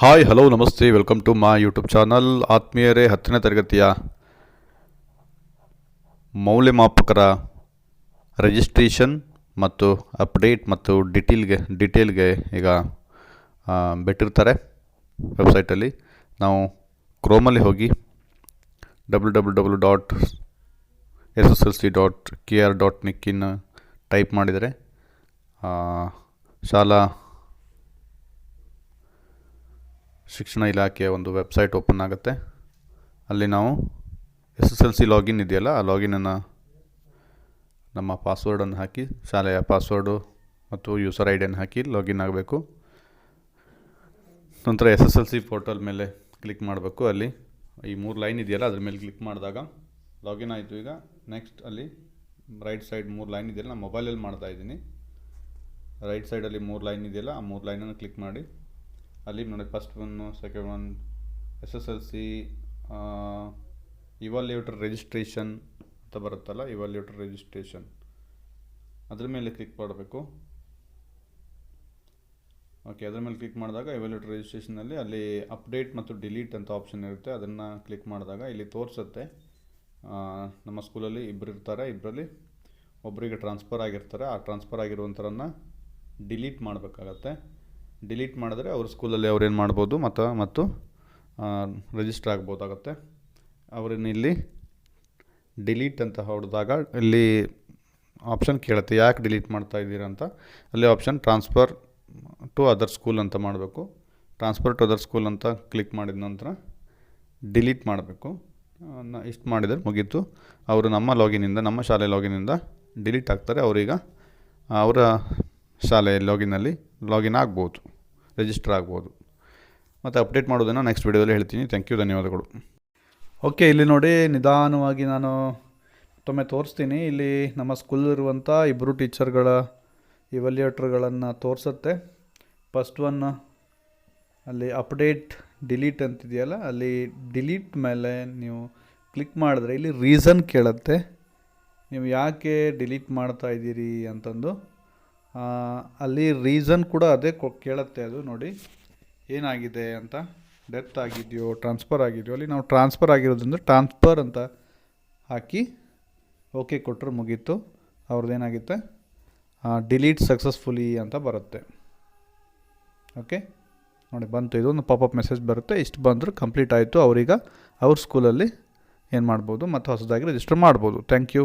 Hi hello ನಮಸ್ತೆ welcome to my YouTube channel. ಆತ್ಮೀಯರೇ, 10ನೇ ತರಗತಿಯ ಮೌಲ್ಯಮಾಪಕರ ರಿಜಿಸ್ಟ್ರೇಷನ್ ಮತ್ತು ಅಪ್ಡೇಟ್ ಮತ್ತು ಡಿಟೇಲ್ಗೆ ಈಗ ಬಿಟ್ಟಿರ್ತಾರೆ ವೆಬ್ಸೈಟಲ್ಲಿ. ನಾವು ಕ್ರೋಮಲ್ಲಿ ಹೋಗಿ www.sslc.kr.nic ಟೈಪ್ ಮಾಡಿದರೆ ಶಾಲಾ ಶಿಕ್ಷಣ ಇಲಾಖೆಯ ಒಂದು ವೆಬ್ಸೈಟ್ ಓಪನ್ ಆಗುತ್ತೆ. ಅಲ್ಲಿ ನಾವು SSLC ಲಾಗಿನ್ ಇದೆಯಲ್ಲ, ಆ ಲಾಗಿನನ್ನು ನಮ್ಮ ಪಾಸ್ವರ್ಡನ್ನು ಹಾಕಿ, ಶಾಲೆಯ ಪಾಸ್ವರ್ಡು ಮತ್ತು ಯೂಸರ್ ಐಡಿಯನ್ನು ಹಾಕಿ ಲಾಗಿನ್ ಆಗಬೇಕು. ನಂತರ SSLC ಪೋರ್ಟಲ್ ಮೇಲೆ ಕ್ಲಿಕ್ ಮಾಡಬೇಕು. ಅಲ್ಲಿ ಈ 3 ಲೈನ್ ಇದೆಯಲ್ಲ, ಅದ್ರ ಮೇಲೆ ಕ್ಲಿಕ್ ಮಾಡಿದಾಗ ಲಾಗಿನ್ ಆಯಿತು. ಈಗ ನೆಕ್ಸ್ಟ್ ಅಲ್ಲಿ ರೈಟ್ ಸೈಡ್ 3 ಲೈನ್ ಇದೆಯಲ್ಲ, ನಾನು ಮೊಬೈಲಲ್ಲಿ ಮಾಡ್ತಾಯಿದ್ದೀನಿ. ರೈಟ್ ಸೈಡಲ್ಲಿ 3 ಲೈನ್ ಇದೆಯಲ್ಲ, ಆ 3 ಲೈನನ್ನು ಕ್ಲಿಕ್ ಮಾಡಿ ಅಲ್ಲಿ ನೋಡಿ, first one, second one, SSLC evaluator registration ಅಂತ ಬರುತ್ತಲ್ಲ, ಇವಾಲ್ಯೂಟರ್ ರಿಜಿಸ್ಟ್ರೇಷನ್ ಅದ್ರ ಮೇಲೆ ಕ್ಲಿಕ್ ಮಾಡಬೇಕು. ಓಕೆ, ಅದ್ರ ಮೇಲೆ ಕ್ಲಿಕ್ ಮಾಡಿದಾಗ ಇವಾಲ್ಯೂಟರ್ ರಿಜಿಸ್ಟ್ರೇಷನಲ್ಲಿ ಅಲ್ಲಿ ಅಪ್ಡೇಟ್ ಮತ್ತು ಡಿಲೀಟ್ ಅಂತ ಆಪ್ಷನ್ ಇರುತ್ತೆ. ಅದನ್ನು ಕ್ಲಿಕ್ ಮಾಡಿದಾಗ ಇಲ್ಲಿ ತೋರಿಸುತ್ತೆ ನಮ್ಮ ಸ್ಕೂಲಲ್ಲಿ ಇಬ್ಬರು ಇರ್ತಾರೆ, ಇಬ್ಬರಲ್ಲಿ ಒಬ್ಬರಿಗೆ ಟ್ರಾನ್ಸ್ಫರ್ ಆಗಿರ್ತಾರೆ. ಆ ಟ್ರಾನ್ಸ್ಫರ್ ಆಗಿರುವಂಥರನ್ನು ಡಿಲೀಟ್ ಮಾಡಬೇಕಾಗತ್ತೆ. ಡಿಲೀಟ್ ಮಾಡಿದ್ರೆ ಅವ್ರ ಸ್ಕೂಲಲ್ಲಿ ಅವ್ರೇನು ಮಾಡ್ಬೋದು ಮತ್ತು ರಿಜಿಸ್ಟರ್ ಆಗ್ಬೋದಾಗತ್ತೆ. ಅವ್ರನ್ನ ಇಲ್ಲಿ ಡಿಲೀಟ್ ಅಂತ ಹೊಡೆದಾಗ ಇಲ್ಲಿ ಆಪ್ಷನ್ ಕೇಳುತ್ತೆ, ಯಾಕೆ ಡಿಲೀಟ್ ಮಾಡ್ತಾ ಇದ್ದೀರಾ ಅಂತ. ಅಲ್ಲಿ option transfer to other school ಅಂತ ಮಾಡಬೇಕು. ಟ್ರಾನ್ಸ್ಫರ್ ಟು ಅದರ್ ಸ್ಕೂಲ್ ಅಂತ ಕ್ಲಿಕ್ ಮಾಡಿದ ನಂತರ ಡಿಲೀಟ್ ಮಾಡಬೇಕು. ಇಷ್ಟು ಮಾಡಿದರೆ ಮುಗೀತು. ಅವರು ನಮ್ಮ ಶಾಲೆ ಲಾಗಿನಿಂದ ಡಿಲೀಟ್ ಆಗ್ತಾರೆ. ಅವರೀಗ ಅವರ ಶಾಲೆಯ ಲಾಗಿನ್ ಆಗ್ಬೋದು, ರಿಜಿಸ್ಟರ್ ಆಗ್ಬೋದು. ಮತ್ತು ಅಪ್ಡೇಟ್ ಮಾಡೋದನ್ನು ನೆಕ್ಸ್ಟ್ ವಿಡಿಯೋದಲ್ಲಿ ಹೇಳ್ತೀನಿ. ಥ್ಯಾಂಕ್ ಯು, ಧನ್ಯವಾದಗಳು. ಓಕೆ, ಇಲ್ಲಿ ನೋಡಿ, ನಿಧಾನವಾಗಿ ನಾನು ಮತ್ತೊಮ್ಮೆ ತೋರಿಸ್ತೀನಿ. ಇಲ್ಲಿ ನಮ್ಮ ಸ್ಕೂಲಿರುವಂಥ ಇಬ್ಬರು ಟೀಚರ್ಗಳ ಇವಾಲ್ಯೂಟರ್ಗಳನ್ನು ತೋರಿಸುತ್ತೆ. ಫಸ್ಟ್ ಒನ್ ಅಲ್ಲಿ ಅಪ್ಡೇಟ್ ಡಿಲೀಟ್ ಅಂತಿದೆಯಲ್ಲ, ಅಲ್ಲಿ ಡಿಲೀಟ್ ಮೇಲೆ ನೀವು ಕ್ಲಿಕ್ ಮಾಡಿದ್ರೆ ಇಲ್ಲಿ ರೀಸನ್ ಕೇಳುತ್ತೆ, ನೀವು ಯಾಕೆ ಡಿಲೀಟ್ ಮಾಡ್ತಾ ಇದ್ದೀರಿ ಅಂತಂದು. ಅಲ್ಲಿ ರೀಸನ್ ಕೂಡ ಅದೇ ಕೇಳುತ್ತೆ. ಅದು ನೋಡಿ ಏನಾಗಿದೆ ಅಂತ, ಡೆತ್ ಆಗಿದೆಯೋ ಟ್ರಾನ್ಸ್ಫರ್ ಆಗಿದೆಯೋ. ಅಲ್ಲಿ ನಾವು ಟ್ರಾನ್ಸ್ಫರ್ ಆಗಿರೋದ್ರಿಂದ ಟ್ರಾನ್ಸ್ಫರ್ ಅಂತ ಹಾಕಿ ಓಕೆ ಕೊಟ್ಟರೆ ಮುಗೀತು. ಅವ್ರದ್ದೇನಾಗುತ್ತೆ, ಡಿಲೀಟ್ ಸಕ್ಸಸ್ಫುಲಿ ಅಂತ ಬರುತ್ತೆ. ಓಕೆ ನೋಡಿ, ಬಂತು. ಇದೊಂದು ಪಾಪಪ್ ಮೆಸೇಜ್ ಬರುತ್ತೆ. ಇಷ್ಟು ಬಂದರೂ ಕಂಪ್ಲೀಟ್ ಆಯಿತು. ಅವ್ರೀಗ ಅವ್ರ ಸ್ಕೂಲಲ್ಲಿ ಏನು ಮಾಡ್ಬೋದು, ಮತ್ತು ಹೊಸದಾಗಿ ರಿಜಿಸ್ಟರ್ ಮಾಡ್ಬೋದು. Thank you.